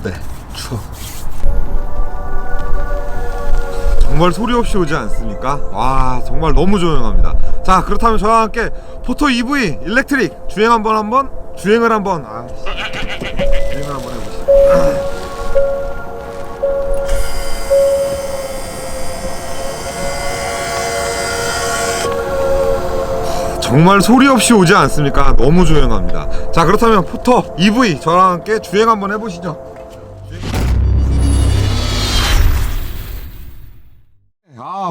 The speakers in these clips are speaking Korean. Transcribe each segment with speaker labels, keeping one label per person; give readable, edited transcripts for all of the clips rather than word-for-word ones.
Speaker 1: 네, 추워. 정말 소리 없이 오지 않습니까? 와, 정말 너무 조용합니다. 자, 그렇다면 저와 함께 포터 EV 일렉트릭 주행을 한번 주행을 한번 해보시죠. 정말 소리 없이 오지 않습니까? 너무 조용합니다. 자, 그렇다면 포터 EV 저랑 함께 주행 한번 해보시죠.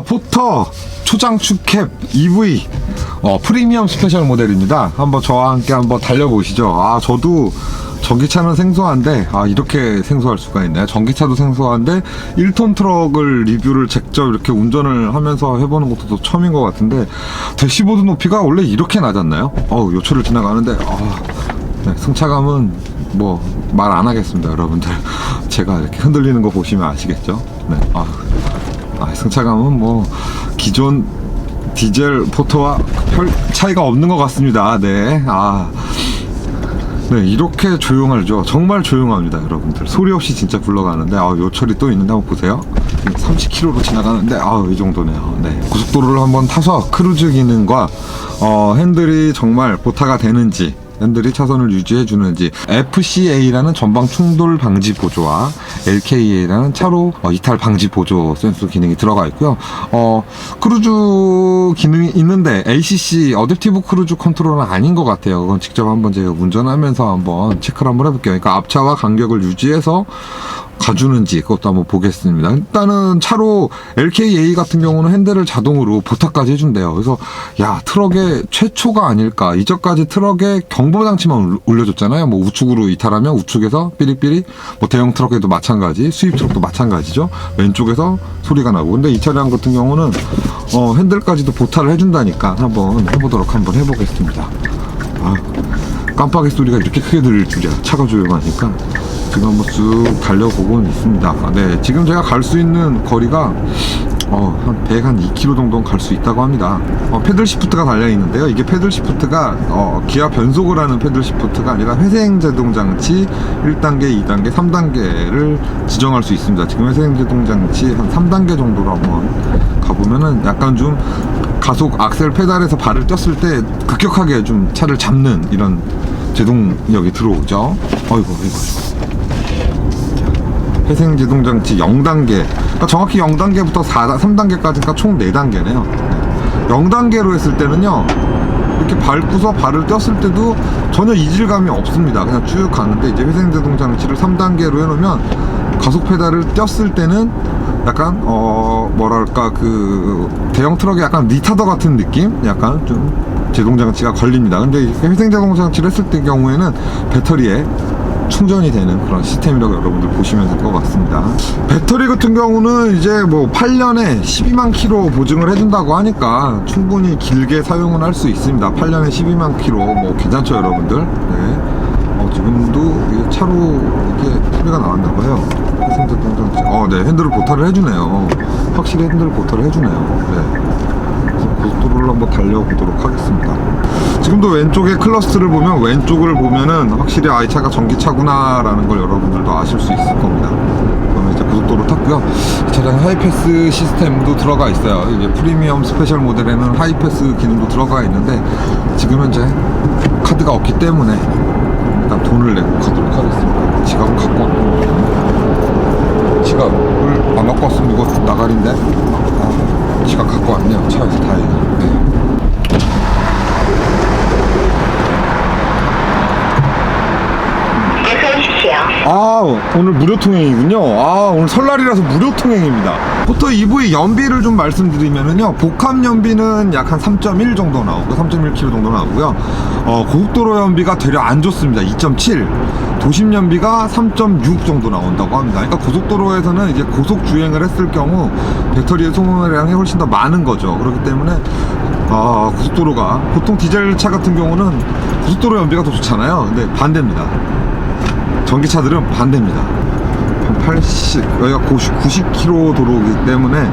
Speaker 1: 포터 초장축 캡 EV 프리미엄 스페셜 모델입니다. 한번 저와 함께 한번 달려보시죠. 저도 전기차는 생소한데 이렇게 생소할 수가 있나요? 전기차도 생소한데 1톤 트럭을 리뷰를 직접 이렇게 운전을 하면서 해보는 것도 또 처음인 것 같은데, 대시보드 높이가 원래 이렇게 낮았나요? 요철을 지나가는데 네, 승차감은 뭐 말 안 하겠습니다. 여러분들 제가 이렇게 흔들리는 거 보시면 아시겠죠? 네. 승차감은 뭐 기존 디젤 포터와 별 차이가 없는 것 같습니다. 네. 네, 이렇게 조용하죠. 정말 조용합니다, 여러분들. 소리 없이 진짜 굴러가는데, 요철이 또 있는데 한번 보세요. 30km로 지나가는데, 이 정도네요. 네. 고속도로를 한번 타서 크루즈 기능과, 핸들이 정말 보타가 되는지, 핸들이 차선을 유지해 주는지, FCA라는 전방 충돌 방지 보조와 LKA라는 차로 이탈 방지 보조 센서 기능이 들어가 있고요. 크루즈 기능이 있는데 ACC 어댑티브 크루즈 컨트롤은 아닌 것 같아요. 그건 직접 한번 제가 운전하면서 한번 체크를 한번 해볼게요. 그러니까 앞차와 간격을 유지해서 가주는지 그것도 한번 보겠습니다. 일단은 차로 LKA 같은 경우는 핸들을 자동으로 보타까지 해준대요. 그래서 트럭의 최초가 아닐까. 이전까지 트럭에 경보장치만 올려줬잖아요. 뭐 우측으로 이탈하면 우측에서 삐릭삐릭, 뭐 대형 트럭에도 마찬가지, 수입 트럭도 마찬가지죠. 왼쪽에서 소리가 나고. 근데 이 차량 같은 경우는 핸들까지도 보타를 해준다니까 한번 해보겠습니다. 깜빡이 소리가 이렇게 크게 들릴 줄이야. 차가 조용하니까. 지금 한번 쭉 달려보고는 있습니다. 네, 지금 제가 갈 수 있는 거리가 한 2km 정도는 갈 수 있다고 합니다. 패들 시프트가 달려있는데요. 이게 패들 시프트가 기아 변속을 하는 패들 시프트가 아니라 회생 제동 장치 1단계, 2단계, 3단계를 지정할 수 있습니다. 지금 회생 제동 장치 한 3단계 정도로 한번 가보면은 약간 좀 가속 악셀 페달에서 발을 뗐을 때 급격하게 좀 차를 잡는 이런 제동력이 들어오죠. 아이고. 회생 제동 장치 0단계, 그러니까 정확히 0단계부터 3단계까지가 총 4단계네요. 0단계로 했을 때는요, 이렇게 밟고서 발을 뗐을 때도 전혀 이질감이 없습니다. 그냥 쭉 가는데, 이제 회생 제동 장치를 3단계로 해놓으면 가속 페달을 뗐을 때는 약간 뭐랄까, 그 대형 트럭에 약간 리타더 같은 느낌? 약간 좀 제동 장치가 걸립니다. 근데 회생 제동 장치를 했을 때 경우에는 배터리에 충전이 되는 그런 시스템이라고 여러분들 보시면 될 것 같습니다. 배터리 같은 경우는 이제 뭐 8년에 12만 킬로 보증을 해준다고 하니까 충분히 길게 사용을 할 수 있습니다. 8년에 12만 킬로 뭐 괜찮죠, 여러분들? 네. 지금도 이게 차로 이게 소리가 나왔나봐요. 네, 핸들을 보타를 해주네요. 확실히 핸들을 보타를 해주네요. 네. 고속도로를 한번 달려보도록 하겠습니다. 지금도 왼쪽에 클러스트를 보면, 왼쪽을 보면은 확실히 이 차가 전기차구나 라는 걸 여러분들도 아실 수 있을 겁니다. 그러면 이제 고속도로 탔고요. 이 차량 하이패스 시스템도 들어가 있어요. 이게 프리미엄 스페셜 모델에는 하이패스 기능도 들어가 있는데, 지금 현재 카드가 없기 때문에 일단 돈을 내고 가도록 하겠습니다. 지갑은 갖고 왔고, 지갑을 안 갖고 왔으면 이거 나가린데, 지갑 갖고 왔네요. 차에서 다행히. 네. 오늘 무료 통행이군요. 오늘 설날이라서 무료 통행입니다. 포터 EV 연비를 좀 말씀드리면은요, 복합 연비는 약 한 3.1 정도 나오고 3.1km 정도 나오고요. 고속도로 연비가 되려 안 좋습니다. 2.7. 도심 연비가 3.6 정도 나온다고 합니다. 그러니까 고속도로에서는 이제 고속 주행을 했을 경우 배터리의 소모량이 훨씬 더 많은 거죠. 그렇기 때문에 고속도로가, 보통 디젤 차 같은 경우는 고속도로 연비가 더 좋잖아요. 근데 반대입니다. 전기차들은 반대입니다. 80, 여기가 90km 도로이기 때문에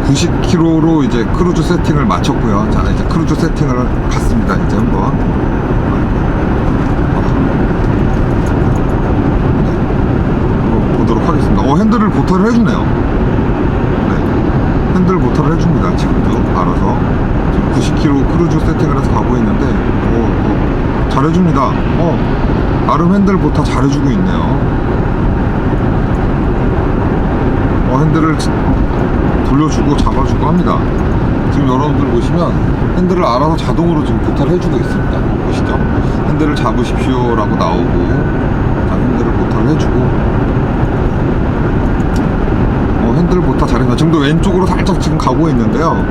Speaker 1: 90km로 이제 크루즈 세팅을 마쳤고요. 자, 이제 크루즈 세팅을 갔습니다. 이제 한번 나름 핸들 보타 잘해주고 있네요. 핸들을 돌려주고 잡아주고 합니다. 지금 여러분들 보시면 핸들을 알아서 자동으로 지금 보타를 해주고 있습니다. 보시죠? 핸들을 잡으십시오 라고 나오고, 자, 핸들을 보타를 해주고, 핸들 보타 잘했나. 지금도 왼쪽으로 살짝 지금 가고 있는데요,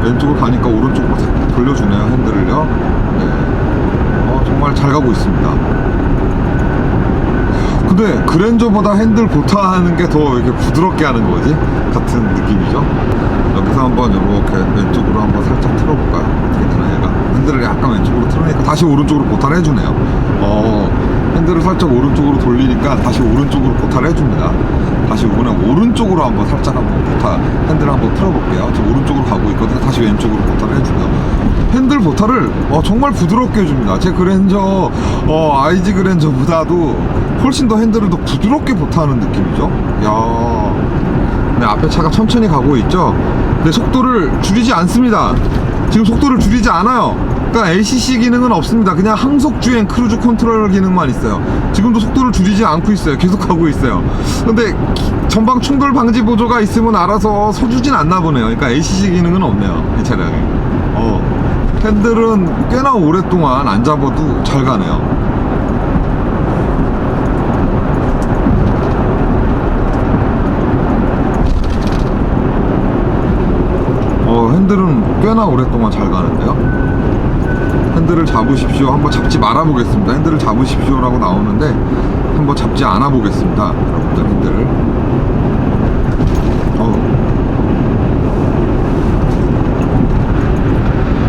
Speaker 1: 왼쪽으로 가니까 오른쪽으로 돌려주네요, 핸들을요. 네. 정말 잘 가고 있습니다. 근데 그랜저보다 핸들 보타 하는 게 더 이렇게 부드럽게 하는 거지? 같은 느낌이죠? 여기서 한번 이렇게 왼쪽으로 한번 살짝 틀어볼까요? 어떻게 되나, 얘가? 핸들을 약간 왼쪽으로 틀으니까 다시 오른쪽으로 보타를 해주네요. 핸들을 살짝 오른쪽으로 돌리니까 다시 오른쪽으로 보타를 해줍니다. 다시 그냥 오른쪽으로 한번 살짝 한번 보타, 핸들을 한번 틀어볼게요. 지금 오른쪽으로 가고 있거든요. 다시 왼쪽으로 보타를 해주고요. 핸들 보타를 정말 부드럽게 해줍니다. 제 그랜저, IG 그랜저보다도 훨씬 더 핸들을 더 부드럽게 보타하는 느낌이죠. 야, 네, 앞에 차가 천천히 가고 있죠. 근데 속도를 줄이지 않습니다. 지금 속도를 줄이지 않아요. 그러니까 LCC 기능은 없습니다. 그냥 항속주행 크루즈 컨트롤 기능만 있어요. 지금도 속도를 줄이지 않고 있어요. 계속 가고 있어요. 근데 전방 충돌 방지 보조가 있으면 알아서 서주진 않나 보네요. 그러니까 LCC 기능은 없네요, 이 차량에. 핸들은 꽤나 오랫동안 안 잡아도 잘 가네요. 핸들은 꽤나 오랫동안 잘 가는데요. 핸들을 잡으십시오. 한번 잡지 말아 보겠습니다. 핸들을 잡으십시오 라고 나오는데 한번 잡지 않아 보겠습니다, 여러분들.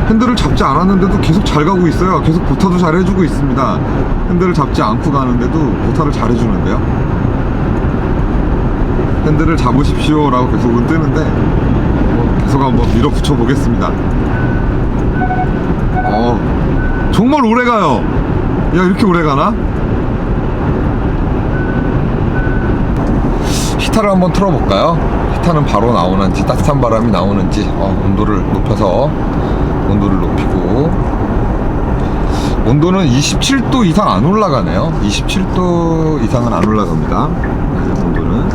Speaker 1: 핸들을 핸들을 잡지 않았는데도 계속 잘 가고 있어요. 계속 보타도 잘 해주고 있습니다. 핸들을 잡지 않고 가는데도 보타를 잘 해주는데요. 핸들을 잡으십시오 라고 계속은 뜨는데 계속 한번 밀어붙여 보겠습니다. 정말 오래가요. 야, 이렇게 오래가나? 히터를 한번 틀어볼까요? 히터는 바로 나오는지 따뜻한 바람이 나오는지. 온도를 높여서 온도를 높이고, 온도는 27도 이상 안 올라가네요. 27도 이상은 안 올라갑니다. 온도는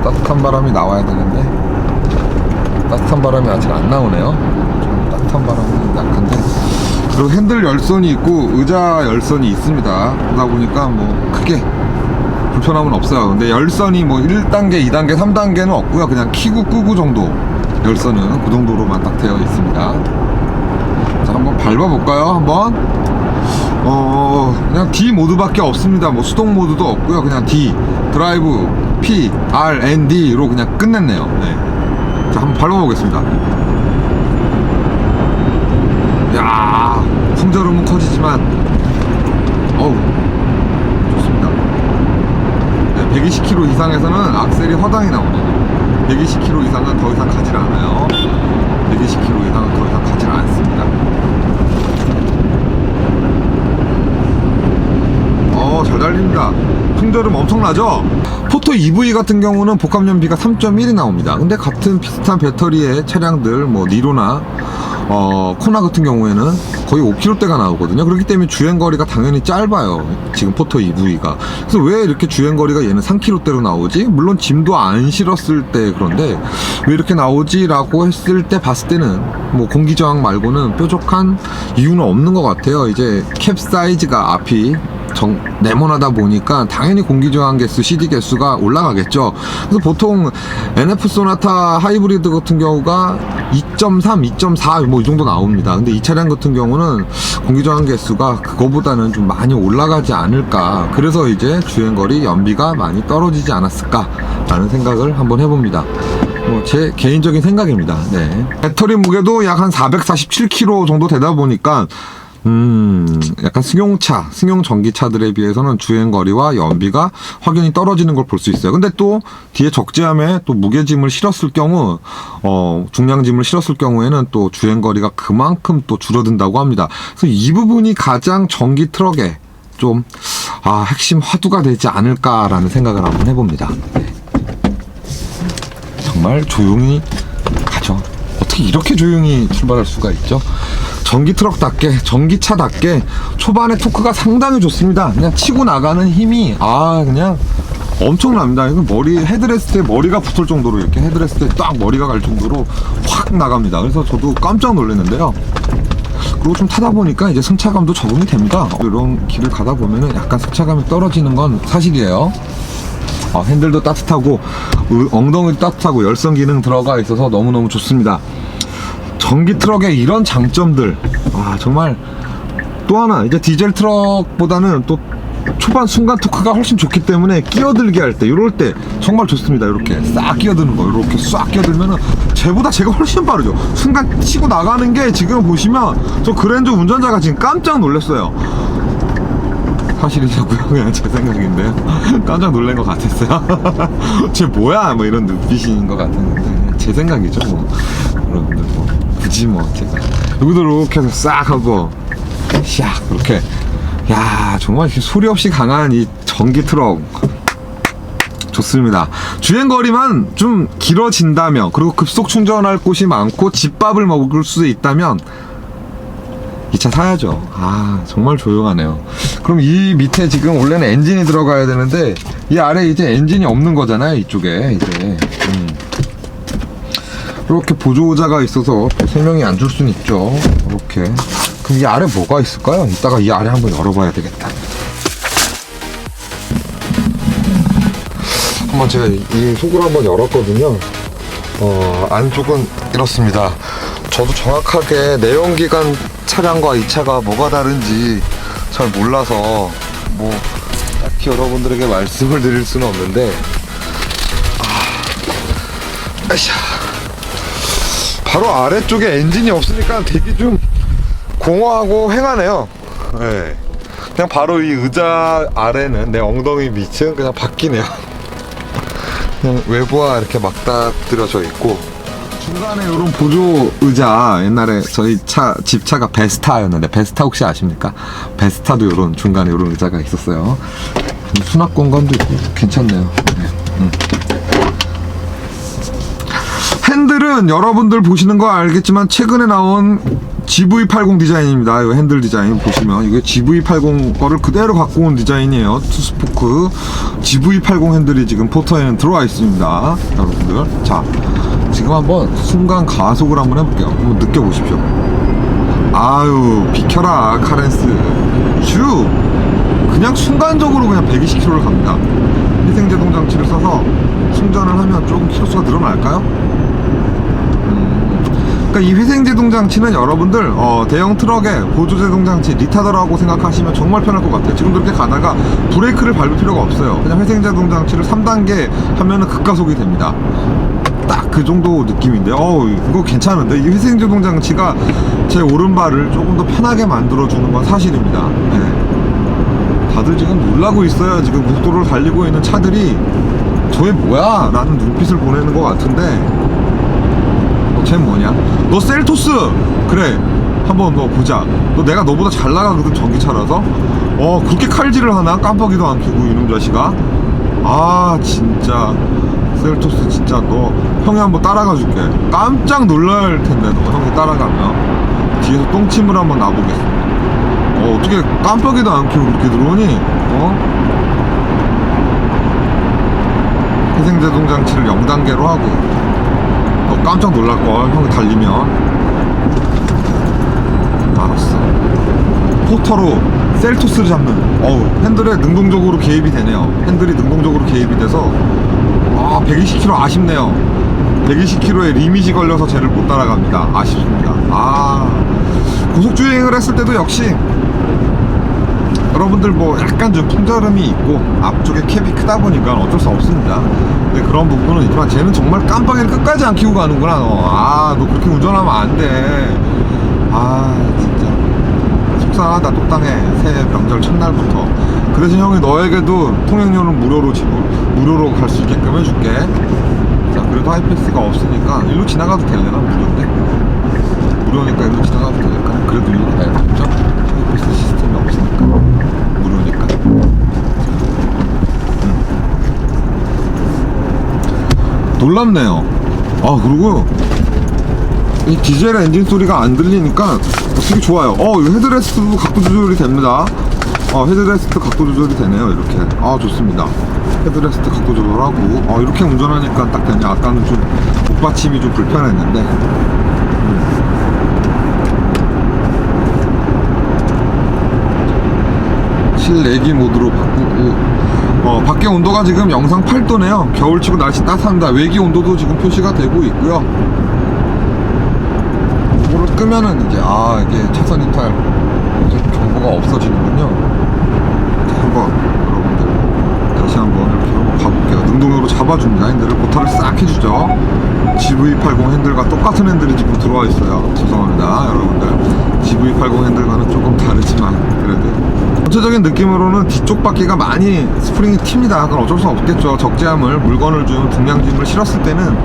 Speaker 1: 따뜻한 바람이 나와야 되는데 따뜻한 바람이 아직 안 나오네요. 좀 따뜻한 바람은 약한데, 그리고 핸들 열선이 있고 의자 열선이 있습니다. 그러다 보니까 뭐 크게 불편함은 없어요. 근데 열선이 뭐 1단계, 2단계, 3단계는 없고요. 그냥 키고 끄고 정도, 열선은 그 정도로만 딱 되어 있습니다. 자, 한번 밟아볼까요? 한번. 그냥 D 모드밖에 없습니다. 뭐 수동 모드도 없고요. 그냥 D, 드라이브, P, R, N, D로 그냥 끝냈네요. 네. 자, 한번 밟아보겠습니다. 야, 풍절음은 커지지만 좋습니다. 네, 120km 이상에서는 악셀이 허당이 나오네요. 120km 이상은 더 이상 가질 않아요. 120km 이상은 더 이상 가질 않습니다. 잘 달립니다. 풍절음 엄청나죠? 포토 EV 같은 경우는 복합연비가 3.1이 나옵니다. 근데 같은 비슷한 배터리의 차량들, 뭐 니로나 코나 같은 경우에는 거의 5km대가 나오거든요. 그렇기 때문에 주행거리가 당연히 짧아요, 지금 포토 EV가. 그래서 왜 이렇게 주행거리가 얘는 3km대로 나오지? 물론 짐도 안 실었을 때 그런데 왜 이렇게 나오지? 라고 했을 때 봤을 때는 뭐 공기저항 말고는 뾰족한 이유는 없는 것 같아요. 이제 캡 사이즈가 앞이 네모나다 보니까 당연히 공기저항 개수, CD 개수가 올라가겠죠. 그래서 보통 NF 소나타 하이브리드 같은 경우가 2.3, 2.4 뭐 이 정도 나옵니다. 근데 이 차량 같은 경우는 공기저항 개수가 그거보다는 좀 많이 올라가지 않을까. 그래서 이제 주행거리, 연비가 많이 떨어지지 않았을까 라는 생각을 한번 해봅니다. 뭐 제 개인적인 생각입니다. 네. 배터리 무게도 약 한 447kg 정도 되다 보니까 약간 승용 전기차들에 비해서는 주행거리와 연비가 확연히 떨어지는 걸 볼 수 있어요. 근데 또 뒤에 적재함에 또 무게짐을 실었을 경우, 중량짐을 실었을 경우에는 또 주행거리가 그만큼 또 줄어든다고 합니다. 그래서 이 부분이 가장 전기 트럭에 좀, 핵심 화두가 되지 않을까라는 생각을 한번 해봅니다. 네. 정말 조용히 가죠. 어떻게 이렇게 조용히 출발할 수가 있죠? 전기 트럭답게, 전기차답게 초반에 토크가 상당히 좋습니다. 그냥 치고 나가는 힘이 그냥 엄청납니다. 이거 헤드레스트에 머리가 붙을 정도로, 이렇게 헤드레스트에 딱 머리가 갈 정도로 확 나갑니다. 그래서 저도 깜짝 놀랐는데요. 그리고 좀 타다 보니까 이제 승차감도 적응이 됩니다. 이런 길을 가다 보면은 약간 승차감이 떨어지는 건 사실이에요. 핸들도 따뜻하고 엉덩이도 따뜻하고 열선 기능 들어가 있어서 너무너무 좋습니다. 전기 트럭의 이런 장점들, 정말 또 하나, 이제 디젤 트럭보다는 또 초반 순간 토크가 훨씬 좋기 때문에 끼어들게 할 때, 이럴 때 정말 좋습니다. 이렇게 싹 끼어드는 거, 이렇게 싹 끼어들면은 제가 훨씬 빠르죠. 순간 치고 나가는 게, 지금 보시면 저 그랜저 운전자가 지금 깜짝 놀랐어요. 사실이냐고요? 그냥 제 생각인데요. 깜짝 놀란 것 같았어요. 쟤 뭐야? 뭐 이런 눈빛인 것 같았는데, 그냥 제 생각이죠. 뭐 여러분들 뭐 굳이 뭐 제가 여기도 이렇게 해서 싹 하고 샥 이렇게, 야 정말 소리 없이 강한 이 전기 트럭 좋습니다. 주행거리만 좀 길어진다면, 그리고 급속 충전할 곳이 많고 집밥을 먹을 수 있다면 이 차 사야죠. 정말 조용하네요. 그럼 이 밑에 지금 원래는 엔진이 들어가야 되는데, 이 아래 이제 엔진이 없는 거잖아요. 이쪽에 이제 이렇게 보조자가 있어서 설명이 안 줄 수는 있죠. 이렇게. 그럼 이 아래 뭐가 있을까요? 이따가 이 아래 한번 열어봐야 되겠다. 한번 제가 이 속을 한번 열었거든요. 안쪽은 이렇습니다. 저도 정확하게 내연기관 차량과 이 차가 뭐가 다른지 잘 몰라서 뭐 딱히 여러분들에게 말씀을 드릴 수는 없는데, 바로 아래쪽에 엔진이 없으니까 되게 좀 공허하고 휑하네요. 네. 그냥 바로 이 의자 아래는, 내 엉덩이 밑은 그냥 바뀌네요. 그냥 외부와 이렇게 맞닥뜨려져 있고, 중간에 이런 보조 의자, 옛날에 저희 집차가 베스타였는데, 베스타 혹시 아십니까? 베스타도 이런 중간에 이런 의자가 있었어요. 수납 공간도 있고 괜찮네요. 네. 핸들은 여러분들 보시는 거 알겠지만 최근에 나온 GV80 디자인입니다. 이 핸들 디자인 보시면 이게 GV80 거를 그대로 갖고 온 디자인이에요. 투스포크 GV80 핸들이 지금 포터에는 들어와 있습니다. 여러분들, 자 지금 한번 순간 가속을 한번 해볼게요. 한번 느껴보십시오. 비켜라 카렌스. 슈 그냥 순간적으로 그냥 120km를 갑니다. 희생제동 장치를 써서 충전을 하면 조금 키로수가 늘어날까요? 그러니까 이 회생제동 장치는 여러분들 대형 트럭의 보조제동 장치, 리타더라고 생각하시면 정말 편할 것 같아요. 지금 이렇게 가다가 브레이크를 밟을 필요가 없어요. 그냥 회생제동 장치를 3단계 하면은 급가속이 됩니다. 딱 그 정도 느낌인데요. 이거 괜찮은데, 이 회생제동 장치가 제 오른발을 조금 더 편하게 만들어주는 건 사실입니다. 네. 다들 지금 놀라고 있어요. 지금 국도를 달리고 있는 차들이 저게 뭐야? 라는 눈빛을 보내는 것 같은데, 쟤 뭐냐? 너 셀토스! 그래, 한번 너 보자. 내가 너보다 잘 나가거든, 전기차라서. 그렇게 칼질을 하나? 깜빡이도 안 켜고 이놈 자식아. 진짜 셀토스, 진짜 너 형이 한번 따라가 줄게. 깜짝 놀랄 텐데, 너 형이 따라가면. 뒤에서 똥침을 한번 놔보겠습니다. 어떻게 깜빡이도 안 켜고 그렇게 들어오니? 회생제동 장치를 0단계로 하고, 너 깜짝 놀랄걸, 형이 달리면. 알았어. 포터로 셀토스를 잡는, 핸들에 능동적으로 개입이 되네요. 핸들이 능동적으로 개입이 돼서 120km 아쉽네요. 120km에 리밋이 걸려서 쟤를 못 따라갑니다. 아쉽습니다. 고속주행을 했을 때도 역시 여러분들 뭐 약간 좀 풍절음이 있고 앞쪽에 캡이 크다 보니까 어쩔 수 없습니다. 근데 그런 부분은 있지만 쟤는 정말 깜빡이를 끝까지 안 켜고 가는구나. 너 그렇게 운전하면 안 돼. 진짜 속상하다. 똑당해. 새해 명절 첫날부터. 그래서 형이 너에게도 통행료는 무료로 갈 수 있게끔 해줄게. 자, 그래도 하이패스가 없으니까 일로 지나가도 되려나? 무료니까 일로 지나가도 될까? 그래도 일로 가야겠죠? 하이패스 시스템이 없으니까 무료니까. 놀랍네요. 그리고 이 디젤 엔진 소리가 안 들리니까 되게 좋아요. 이거 헤드레스트도 각도 조절이 됩니다. 헤드레스트 각도 조절이 되네요. 이렇게. 좋습니다. 헤드레스트 각도 조절하고, 이렇게 운전하니까 딱 되네. 아까는 좀 목받침이 좀 불편했는데. 실내기 모드로 바꾸고, 밖에 온도가 지금 영상 8도네요. 겨울치고 날씨 따뜻합니다. 외기 온도도 지금 표시가 되고 있고요. 이거를 끄면은 이제 이게 차선 이탈 정보가 없어지는군요. 한번 여러분들 다시 한번 이렇게 한번 가볼게요. 능동으로 잡아줍니다. 핸들을 보타를 싹 해주죠. GV80 핸들과 똑같은 핸들이 지금 들어와 있어요. 죄송합니다 여러분들. GV80 핸들과는 조금 다르지만 그래도 전체적인 느낌으로는 뒤쪽 바퀴가 많이 스프링이 튑니다. 그건 어쩔 수 없겠죠. 적재함을, 물건을 좀 중량짐을 실었을 때는,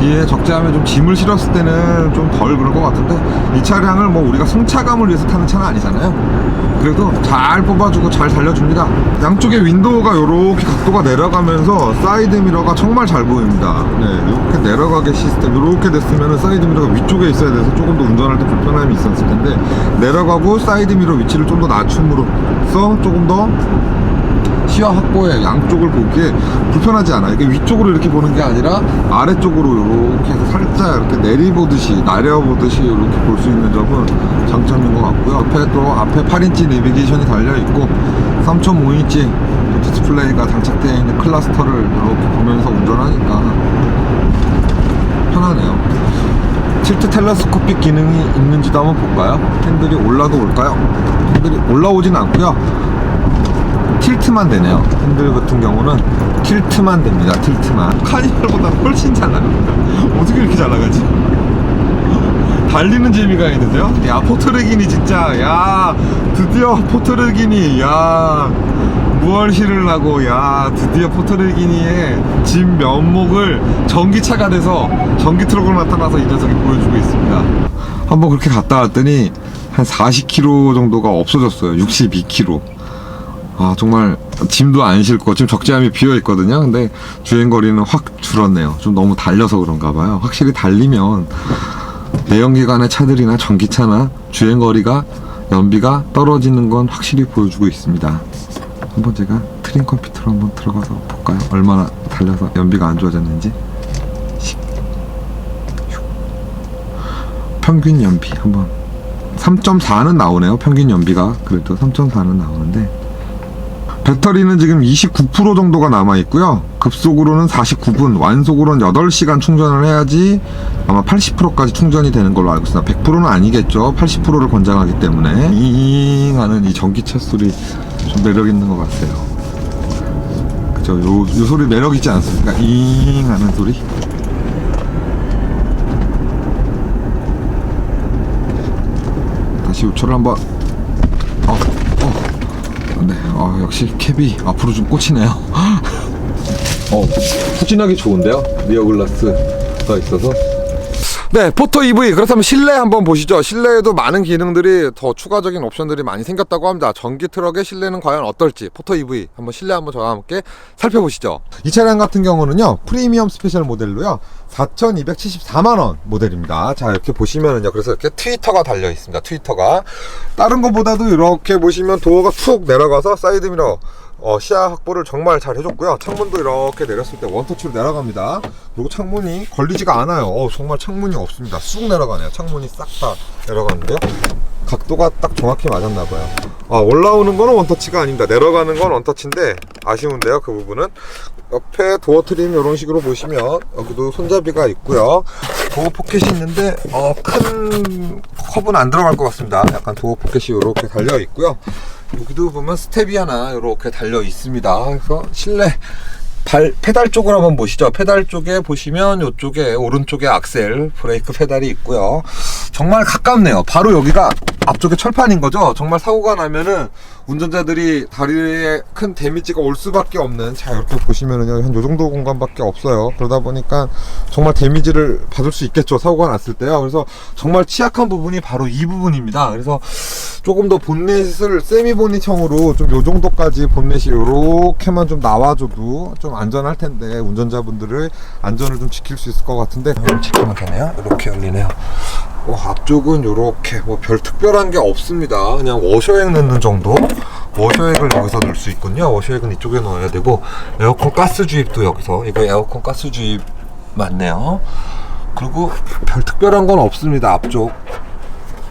Speaker 1: 뒤에 적재함에 좀 짐을 실었을 때는 좀 덜 그럴 것 같은데, 이 차량을 뭐 우리가 승차감을 위해서 타는 차는 아니잖아요. 그래도 잘 뽑아주고 잘 살려줍니다. 양쪽에 윈도우가 이렇게 각도가 내려가면서 사이드 미러가 정말 잘 보입니다. 네, 이렇게 내려가게 시스템, 이렇게 됐으면 사이드 미러가 위쪽에 있어야 돼서 조금 더 운전할 때 불편함이 있었을 텐데, 내려가고 사이드 미러 위치를 좀 더 낮춤으로써 조금 더 시야 확보에 양쪽을 보기에 불편하지 않아요. 이게 위쪽으로 이렇게 보는 게 아니라 아래쪽으로 이렇게 해서 살짝 이렇게 내리보듯이, 나려보듯이 이렇게 볼 수 있는 점은 장점인 것 같고요. 앞에 8인치 내비게이션이 달려있고 3.5인치 디스플레이가 장착되어 있는 클러스터를 이렇게 보면서 운전하니까 편하네요. 틸트 텔레스코픽 기능이 있는지도 한번 볼까요? 핸들이 올라도 올까요? 핸들이 올라오진 않고요. 틸트만 되네요. 핸들 같은 경우는 틸트만 됩니다. 틸트만. 카니발보다 훨씬 잘 나갑니다. 어떻게 이렇게 잘 나가지? 달리는 재미가 있는데요. 야, 포트레기니 진짜. 야, 드디어 포트레기니. 야, 무얼실을 하고, 야, 드디어 포트레기니의 진 면목을 전기차가 돼서 전기 트럭으로 나타나서 이 녀석이 보여주고 있습니다. 한번 그렇게 갔다 왔더니 한 40km 정도가 없어졌어요. 62km. 정말 짐도 안 싣고 지금 적재함이 비어 있거든요. 근데 주행거리는 확 줄었네요. 좀 너무 달려서 그런가 봐요. 확실히 달리면 내연기관의 차들이나 전기차나 주행거리가, 연비가 떨어지는 건 확실히 보여주고 있습니다. 한번 제가 트림 컴퓨터로 한번 들어가서 볼까요? 얼마나 달려서 연비가 안 좋아졌는지. 평균 연비 한번 3.4는 나오네요. 평균 연비가 그래도 3.4는 나오는데, 배터리는 지금 29% 정도가 남아있고요. 급속으로는 49분, 완속으로는 8시간 충전을 해야지 아마 80%까지 충전이 되는 걸로 알고 있습니다. 100%는 아니겠죠. 80%를 권장하기 때문에. 잉 하는 이 전기차 소리 좀 매력 있는 것 같아요. 그죠? 요 소리 매력 있지 않습니까? 잉 하는 소리. 다시 우초를 한번. 네, 역시 캡이 앞으로 좀 꽂히네요. 후진하기 좋은데요? 리어 글라스가 있어서. 네, 포터 EV. 그렇다면 실내 한번 보시죠. 실내에도 많은 기능들이, 더 추가적인 옵션들이 많이 생겼다고 합니다. 전기 트럭의 실내는 과연 어떨지 포터 EV 한번 실내 한번 저와 함께 살펴보시죠. 이 차량 같은 경우는요, 프리미엄 스페셜 모델로요, 4,274만원 모델입니다. 자, 이렇게 보시면은요, 그래서 이렇게 트위터가 달려 있습니다. 트위터가 다른 것보다도 이렇게 보시면 도어가 툭 내려가서 사이드 미러, 시야 확보를 정말 잘 해줬고요. 창문도 이렇게 내렸을 때 원터치로 내려갑니다. 그리고 창문이 걸리지가 않아요. 정말 창문이 없습니다. 쑥 내려가네요. 창문이 싹 다 내려가는데요. 각도가 딱 정확히 맞았나봐요. 올라오는 거는 원터치가 아닙니다. 내려가는 건 원터치인데 아쉬운데요, 그 부분은. 옆에 도어 트림 이런 식으로 보시면 여기도 손잡이가 있고요. 도어 포켓이 있는데 큰 컵은 안 들어갈 것 같습니다. 약간 도어 포켓이 이렇게 달려 있고요. 여기도 보면 스텝이 하나 이렇게 달려 있습니다. 그래서 실내 페달 쪽을 한번 보시죠. 페달 쪽에 보시면 이쪽에 오른쪽에 악셀, 브레이크 페달이 있고요. 정말 가깝네요. 바로 여기가 앞쪽에 철판인 거죠. 정말 사고가 나면은 운전자들이 다리에 큰 데미지가 올 수밖에 없는, 자 이렇게 보시면은요, 한 요 정도 공간밖에 없어요. 그러다 보니까 정말 데미지를 받을 수 있겠죠, 사고가 났을 때요. 그래서 정말 취약한 부분이 바로 이 부분입니다. 그래서 조금 더 본넷을 세미 보닛형으로 좀 요 정도까지 본넷이 요렇게만 좀 나와줘도 좀 안전할 텐데, 운전자분들의 안전을 좀 지킬 수 있을 것 같은데, 이렇게 지키면 되네요. 이렇게 열리네요. 앞쪽은 요렇게 뭐 별 특별한 게 없습니다. 그냥 워셔액 넣는 정도. 워셔액을 여기서 넣을 수 있군요. 워셔액은 이쪽에 넣어야 되고, 에어컨 가스 주입도 여기서, 이거 에어컨 가스 주입 맞네요. 그리고 별 특별한 건 없습니다. 앞쪽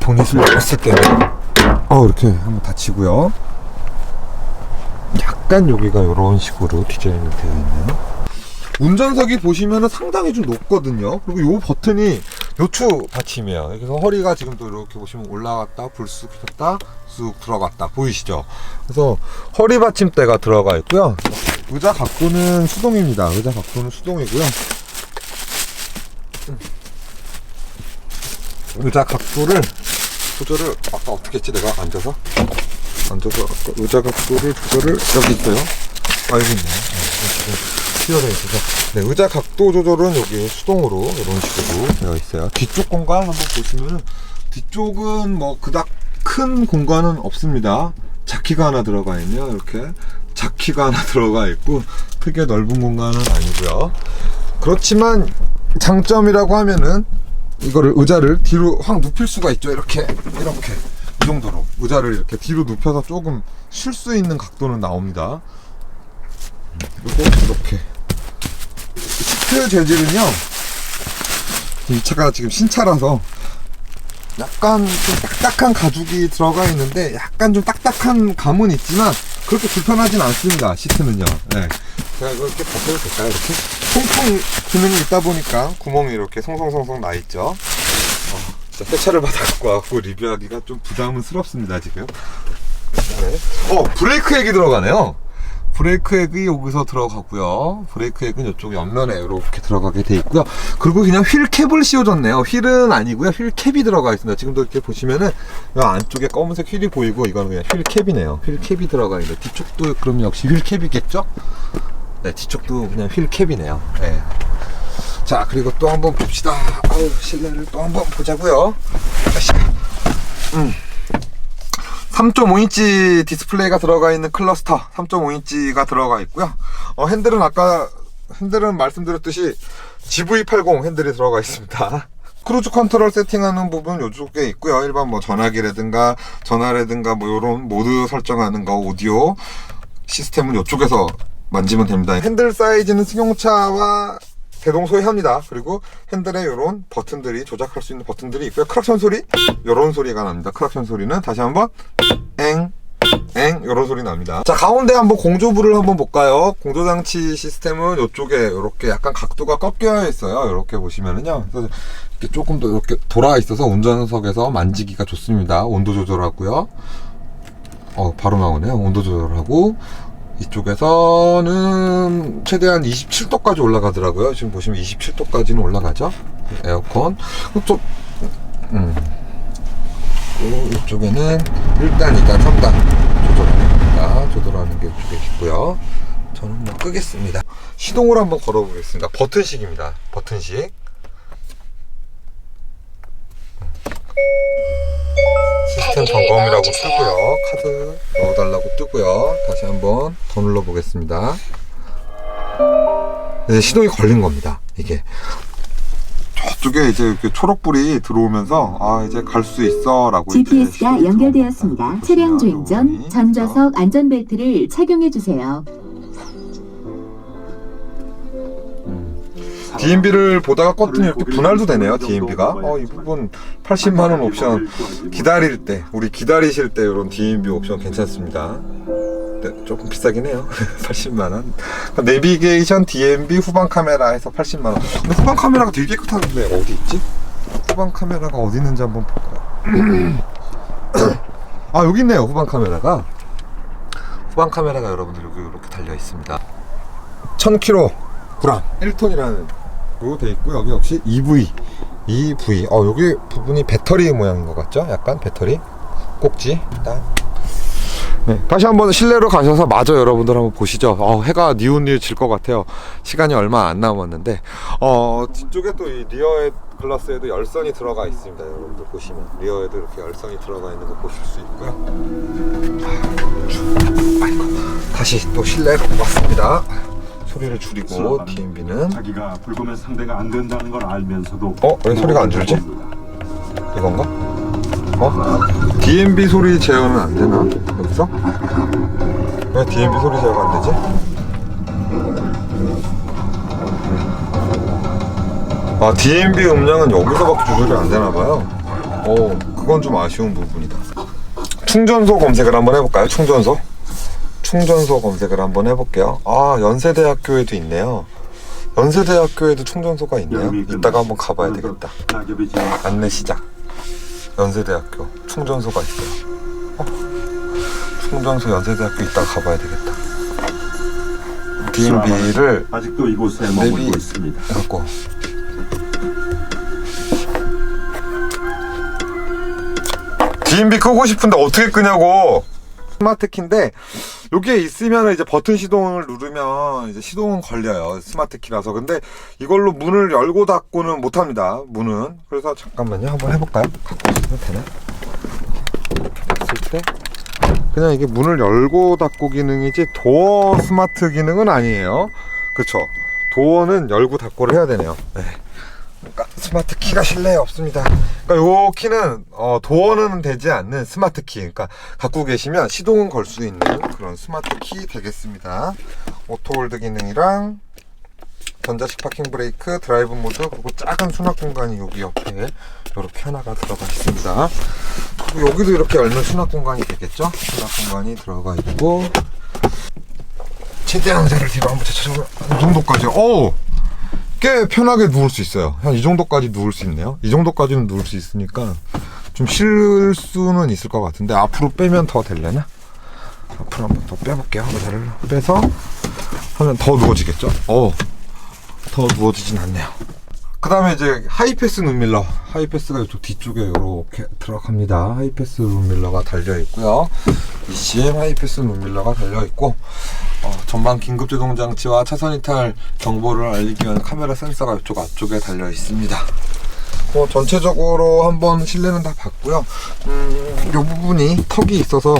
Speaker 1: 보닛을 열었을 때는 이렇게 한번 닫히고요. 약간 여기가 이런 식으로 디자인이 되어 있네요. 운전석이 보시면은 상당히 좀 높거든요. 그리고 요 버튼이 요추 받침이에요. 그래서 허리가 지금도 이렇게 보시면 올라갔다 불쑥 켰다 쑥 들어갔다 보이시죠? 그래서 허리 받침대가 들어가 있고요. 의자 각도는 수동입니다. 의자 각도는 수동이고요. 의자 각도를 조절을 아까 어떻게 했지? 내가 앉아서 아까 의자 각도를 조절을 여기 있어요. 여기 있네요. 지금 튀어져 있어서 의자 각도 조절은 여기 수동으로 이런 식으로 되어 있어요. 뒤쪽 공간 한번 보시면 뒤쪽은 뭐 그닥 큰 공간은 없습니다. 자키가 하나 들어가 있네요. 이렇게 자키가 하나 들어가 있고 크게 넓은 공간은 아니고요. 그렇지만 장점이라고 하면은 이거를 의자를 뒤로 확 눕힐 수가 있죠. 이렇게 이 정도로 의자를 이렇게 뒤로 눕혀서 조금 쉴 수 있는 각도는 나옵니다. 그리고 이렇게 시트 재질은요, 이 차가 지금 신차라서 약간 좀 딱딱한 가죽이 들어가 있는데 약간 좀 딱딱한 감은 있지만 그렇게 불편하진 않습니다. 시트는요. 네. 제가 이거 이렇게 벗어도 될까요? 이렇게 통풍 기능이 있다 보니까 구멍이 이렇게 송송송송 나 있죠. 진짜 새 차를 받아갖고 와갖고 리뷰하기가 좀 부담스럽습니다 지금. 네. 브레이크 액이 들어가네요. 브레이크 액이 여기서 들어가고요. 브레이크 액은 이쪽 옆면에 이렇게 들어가게 돼 있고요. 그리고 그냥 휠 캡을 씌워줬네요. 휠은 아니고요. 휠 캡이 들어가 있습니다. 지금도 이렇게 보시면은 이 안쪽에 검은색 휠이 보이고 이거는 그냥 휠 캡이네요. 휠 캡이 들어가 있는데 뒤쪽도 그럼 역시 휠 캡이겠죠? 네, 뒤쪽도 그냥 휠 캡이네요. 네. 자, 그리고 또 한번 봅시다. 실내를 또 한번 보자고요. 3.5인치 디스플레이가 들어가 있는 클러스터 3.5인치가 들어가 있고요. 핸들은 말씀드렸듯이 GV80 핸들이 들어가 있습니다. 크루즈 컨트롤 세팅하는 부분 이쪽에 있고요. 일반 뭐 전화라든가 뭐 이런 모드 설정하는 거, 오디오 시스템은 이쪽에서 만지면 됩니다. 핸들 사이즈는 승용차와 대동소이합니다. 그리고 핸들에 이런 버튼들이 조작할 수 있는 버튼들이 있고요. 크락션 소리, 이런 소리가 납니다. 크락션 소리는 다시 한번 엥 이런 소리 납니다. 자, 가운데 한번 공조부를 한번 볼까요? 공조장치 시스템은 이쪽에 이렇게 약간 각도가 꺾여 있어요. 이렇게 보시면은요. 그래서 이렇게 조금 더 이렇게 돌아 있어서 운전석에서 만지기가 좋습니다. 온도 조절하고요. 바로 나오네요. 온도 조절하고. 이쪽에서는 최대한 27도까지 올라가더라고요. 지금 보시면 27도까지는 올라가죠. 에어컨. 이쪽에는 1단, 2단, 3단 조절하는 게 이쪽에 있고요. 저는 뭐 끄겠습니다. 시동을 한번 걸어보겠습니다. 버튼식입니다. 버튼식. 시스템 점검이라고 뜨고요. 카드 넣어달라고 뜨고요. 다시 한번 더 눌러보겠습니다. 이제 시동이 걸린 겁니다. 이게 저쪽에 이제 이렇게 초록불이 들어오면서 이제 갈 수 있어 라고
Speaker 2: GPS가 연결되었습니다. 차량 주행 전 전좌석 안전벨트를 착용해 주세요.
Speaker 1: DMB를 보다가 껐더니 이렇게 분할도 되네요. DMB가 이 부분 80만원 옵션 우리 기다리실 때 이런 DMB 옵션 괜찮습니다. 네, 조금 비싸긴 해요. 80만원. 내비게이션 DMB 후방 카메라 해서 80만원. 근데 후방 카메라가 되게 깨끗한데 어디 있지? 후방 카메라가 어디 있는지 한번 볼까요? 여기 있네요. 후방 카메라가 여러분들 여기 이렇게 달려 있습니다. 1000kg 1톤이라는 로 돼 있고, 여기 역시 EV 여기 부분이 배터리 모양인 것 같죠? 약간 배터리 꼭지. 네, 다시 한번 실내로 가셔서 마저 여러분들 한번 보시죠. 해가 뉘우뉘질 것 같아요. 시간이 얼마 안 남았는데 뒤쪽에 또 이 리어 글라스에도 열선이 들어가 있습니다. 여러분들 보시면 리어에도 이렇게 열선이 들어가 있는 거 보실 수 있고요. 다시 또 실내로 왔습니다. 소리를 줄이고 DMB는
Speaker 3: 자기가 불금에 상대가 안 된다는 걸 알면서도
Speaker 1: 왜 소리가 안 줄지? 이건가? DMB 소리 제어는 안 되나? 여기서? 왜 DMB 소리 제어가 안 되지? DMB 음량은 여기서밖에 조절이 안 되나봐요. 그건 좀 아쉬운 부분이다. 충전소 검색을 한번 해볼까요? 충전소 검색을 한번 해볼게요. 연세대학교에도 있네요. 연세대학교에도 충전소가 있네요. 이따가 한번 가봐야 되겠다. 안내 시작. 연세대학교 충전소가 있어요. 충전소 연세대학교 이따가 가봐야 되겠다. DMB를
Speaker 3: 아직도 이곳에 머물고 있습니다.
Speaker 1: 해갖고 DMB 끄고 싶은데 어떻게 끄냐고. 스마트 키인데 여기에 있으면 이제 버튼 시동을 누르면 이제 시동은 걸려요. 스마트 키라서. 근데 이걸로 문을 열고 닫고는 못합니다. 문은. 그래서 잠깐만요. 한번 해볼까요? 갖고 있으면 되나? 했을 때 그냥 이게 문을 열고 닫고 기능이지 도어 스마트 기능은 아니에요. 그쵸? 도어는 열고 닫고를 해야 되네요. 네. 그러니까 스마트 키가 실내에 없습니다. 그러니까 요 키는 도어는 되지 않는 스마트 키. 그러니까 갖고 계시면 시동은 걸 수 있는 그런 스마트 키 되겠습니다. 오토홀드 기능이랑 전자식 파킹 브레이크, 드라이브 모드, 그리고 작은 수납 공간이 여기 옆에 이렇게 하나가 들어가 있습니다. 그리고 여기도 이렇게 열면 수납 공간이 되겠죠? 수납 공간이 들어가 있고, 최대한 자를 뒤로 한번 찾아보면 이 정도까지. 꽤 편하게 누울 수 있어요. 한 이 정도까지 누울 수 있네요. 이 정도까지는 누울 수 있으니까 좀 쉴 수는 있을 것 같은데 앞으로 빼면 더 될려나? 앞으로 한번 더 빼볼게요. 의자를 빼서 하면 더 누워지겠죠? 더 누워지진 않네요. 그 다음에 이제 하이패스 룸밀러. 하이패스가 이쪽 뒤쪽에 이렇게 들어갑니다. 하이패스 룸밀러가 달려있고요. ECM 하이패스 룸밀러가 달려있고, 전방 긴급제동 장치와 차선 이탈 정보를 알리기 위한 카메라 센서가 이쪽 앞쪽에 달려있습니다. 전체적으로 한번 실내는 다 봤고요. 이 부분이 턱이 있어서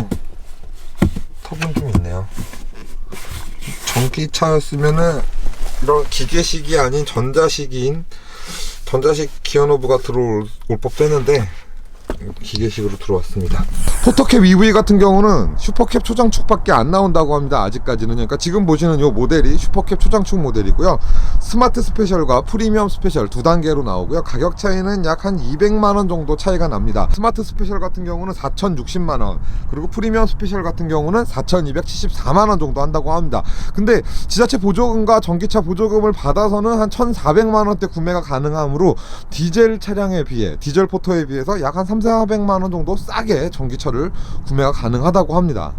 Speaker 1: 턱은 좀 있네요. 전기차였으면은 이런 기계식이 아닌 전자식 기어 노브가 들어올 법도 했는데 기계식으로 들어왔습니다. 포터캡 EV 같은 경우는 슈퍼캡 초장축밖에 안 나온다고 합니다. 아직까지는. 그러니까 지금 보시는 이 모델이 슈퍼캡 초장축 모델이고요. 스마트 스페셜과 프리미엄 스페셜 두 단계로 나오고요. 가격 차이는 약 한 200만원 정도 차이가 납니다. 스마트 스페셜 같은 경우는 4,060만원, 그리고 프리미엄 스페셜 같은 경우는 4,274만원 정도 한다고 합니다. 근데 지자체 보조금과 전기차 보조금을 받아서는 한 1,400만원대 구매가 가능하므로 디젤 차량에 비해, 디젤 포터에 비해서 약 한 3,400만원 정도 싸게 전기차를 구매가 가능하다고 합니다.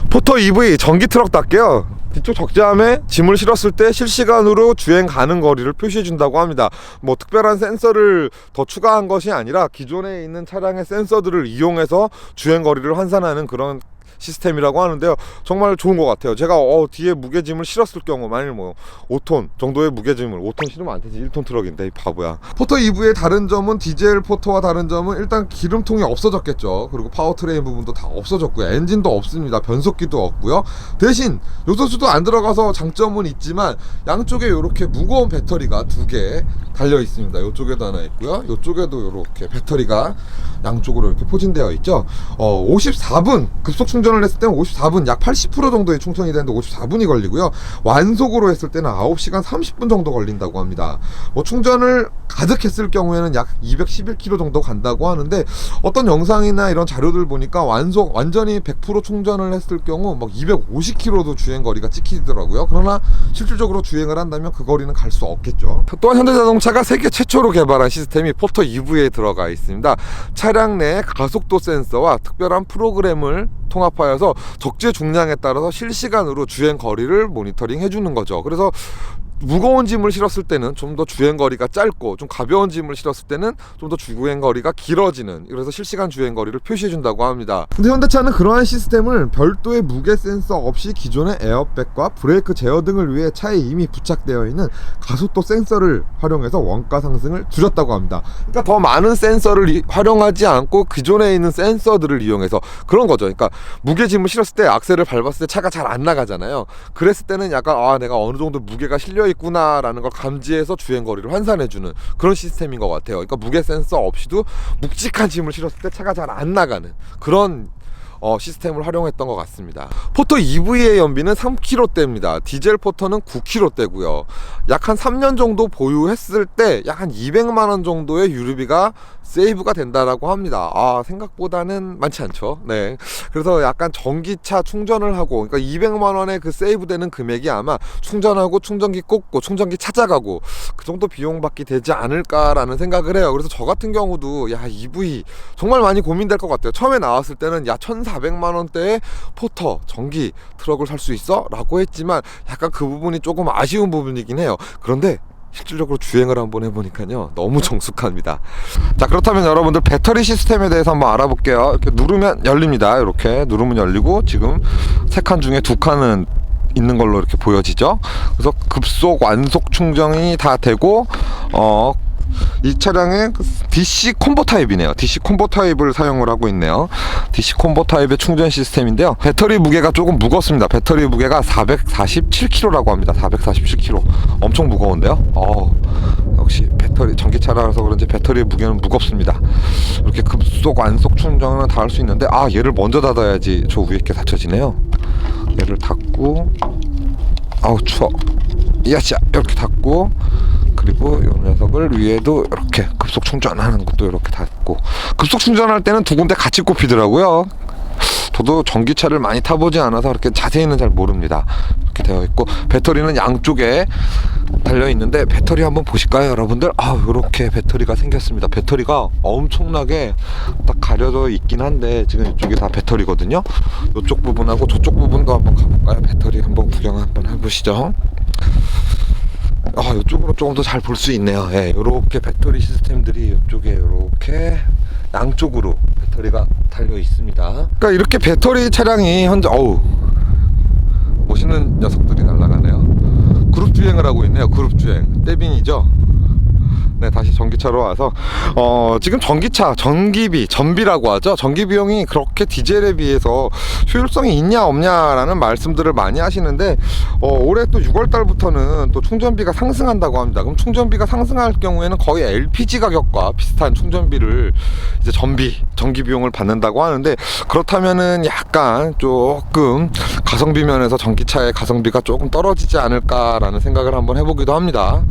Speaker 1: 포터 EV 전기 트럭답게요. 뒤쪽 적재함에 짐을 실었을 때 실시간으로 주행 가능 거리를 표시해 준다고 합니다. 뭐 특별한 센서를 더 추가한 것이 아니라 기존에 있는 차량의 센서들을 이용해서 주행 거리를 환산하는 그런 시스템이라고 하는데요. 정말 좋은 것 같아요. 제가 뒤에 무게짐을 실었을 경우, 만일 뭐 5톤 정도의 무게짐을, 5톤 실으면 안 되지, 1톤 트럭인데 이 바보야. 포터 EV의 다른 점은, 디젤 포터와 다른 점은 일단 기름통이 없어졌겠죠. 그리고 파워트레인 부분도 다 없어졌고요. 엔진도 없습니다. 변속기도 없고요. 대신 요소수도 안 들어가서 장점은 있지만 양쪽에 이렇게 무거운 배터리가 2개 달려 있습니다. 이쪽에도 하나 있고요. 이쪽에도 이렇게 배터리가 양쪽으로 이렇게 포진되어 있죠. 54분 급속 충전을 했을 때는 54분, 약 80% 정도의 충전이 되는데 54분이 걸리고요. 완속으로 했을 때는 9시간 30분 정도 걸린다고 합니다. 충전을 가득 했을 경우에는 약 211km 정도 간다고 하는데, 어떤 영상이나 이런 자료들 보니까 완전히 100% 충전을 했을 경우 막 250km도 주행거리가 찍히더라고요. 그러나 실질적으로 주행을 한다면 그 거리는 갈 수 없겠죠. 또한 현대자동차가 세계 최초로 개발한 시스템이 포터 EV에 들어가 있습니다. 차량 내 가속도 센서와 특별한 프로그램을 통합하여서 적재 중량에 따라서 실시간으로 주행 거리를 모니터링 해주는 거죠. 그래서 무거운 짐을 실었을 때는 좀 더 주행거리가 짧고, 좀 가벼운 짐을 실었을 때는 좀 더 주행거리가 길어지는, 그래서 실시간 주행거리를 표시해준다고 합니다. 근데 현대차는 그러한 시스템을 별도의 무게 센서 없이 기존의 에어백과 브레이크 제어 등을 위해 차에 이미 부착되어 있는 가속도 센서를 활용해서 원가 상승을 줄였다고 합니다. 그러니까 더 많은 센서를 활용하지 않고 기존에 있는 센서들을 이용해서 그런 거죠. 그러니까 무게짐을 실었을 때 악셀을 밟았을 때 차가 잘 안 나가잖아요. 그랬을 때는 약간 내가 어느 정도 무게가 실려 있구나라는 걸 감지해서 주행거리를 환산해주는 그런 시스템인 것 같아요. 그러니까 무게 센서 없이도 묵직한 짐을 실었을 때 차가 잘 안 나가는 그런 시스템을 활용했던 것 같습니다. 포터 EV의 연비는 3km대입니다. 디젤 포터는 9km대고요. 약 한 3년 정도 보유했을 때 약 한 200만 원 정도의 유류비가 세이브가 된다라고 합니다. 생각보다는 많지 않죠. 네. 그래서 약간 전기차 충전을 하고, 그러니까 200만 원의 그 세이브 되는 금액이 아마 충전하고 충전기 꽂고 충전기 찾아가고 그 정도 비용밖에 되지 않을까라는 생각을 해요. 그래서 저 같은 경우도 EV 정말 많이 고민될 것 같아요. 처음에 나왔을 때는 1,400만 원대의 포터 전기 트럭을 살 수 있어? 라고 했지만 약간 그 부분이 조금 아쉬운 부분이긴 해요. 그런데 실질적으로 주행을 한번 해보니까요 너무 정숙합니다. 자, 그렇다면 여러분들 배터리 시스템에 대해서 한번 알아볼게요. 이렇게 누르면 열립니다. 이렇게 누르면 열리고 지금 3칸 중에 2칸은 있는 걸로 이렇게 보여지죠. 그래서 급속 완속 충전이 다 되고 이 차량의 DC 콤보 타입이네요. DC 콤보 타입을 사용을 하고 있네요. DC 콤보 타입의 충전 시스템인데요. 배터리 무게가 조금 무겁습니다. 배터리 무게가 447kg라고 합니다. 447kg. 엄청 무거운데요. 역시 배터리 전기차라서 그런지 배터리 무게는 무겁습니다. 이렇게 급속 완속 충전은 다 할 수 있는데 얘를 먼저 닫아야지 저 위에 게 닫혀지네요. 얘를 닫고 추워. 야샤 이렇게 닫고, 그리고 이 녀석을 위에도 이렇게 급속 충전하는 것도 이렇게 닫고. 급속 충전할 때는 두 군데 같이 꼽히더라고요. 저도 전기차를 많이 타보지 않아서 그렇게 자세히는 잘 모릅니다. 이렇게 되어 있고, 배터리는 양쪽에 달려 있는데 배터리 한번 보실까요, 여러분들? 이렇게 배터리가 생겼습니다. 배터리가 엄청나게 딱 가려져 있긴 한데 지금 이쪽이 다 배터리거든요. 이쪽 부분하고 저쪽 부분도 한번 가볼까요? 배터리 한번 구경 한번 해보시죠. 이쪽으로 조금 더 잘 볼 수 있네요. 이렇게 배터리 시스템들이 이쪽에 이렇게 양쪽으로 배터리가 달려 있습니다. 그러니까 이렇게 배터리 차량이 현재 멋있는 녀석들이 날아가네요. 그룹 주행을 하고 있네요. 그룹 주행. 떼빈이죠. 네, 다시 전기차로 와서 지금 전기차 전비라고 하죠. 전기 비용이 그렇게 디젤에 비해서 효율성이 있냐 없냐라는 말씀들을 많이 하시는데 올해 또 6월 달부터는 또 충전비가 상승한다고 합니다. 그럼 충전비가 상승할 경우에는 거의 LPG 가격과 비슷한 충전비를 이제 전기 비용을 받는다고 하는데, 그렇다면은 약간 조금 가성비 면에서 전기차의 가성비가 조금 떨어지지 않을까라는 생각을 한번 해보기도 합니다.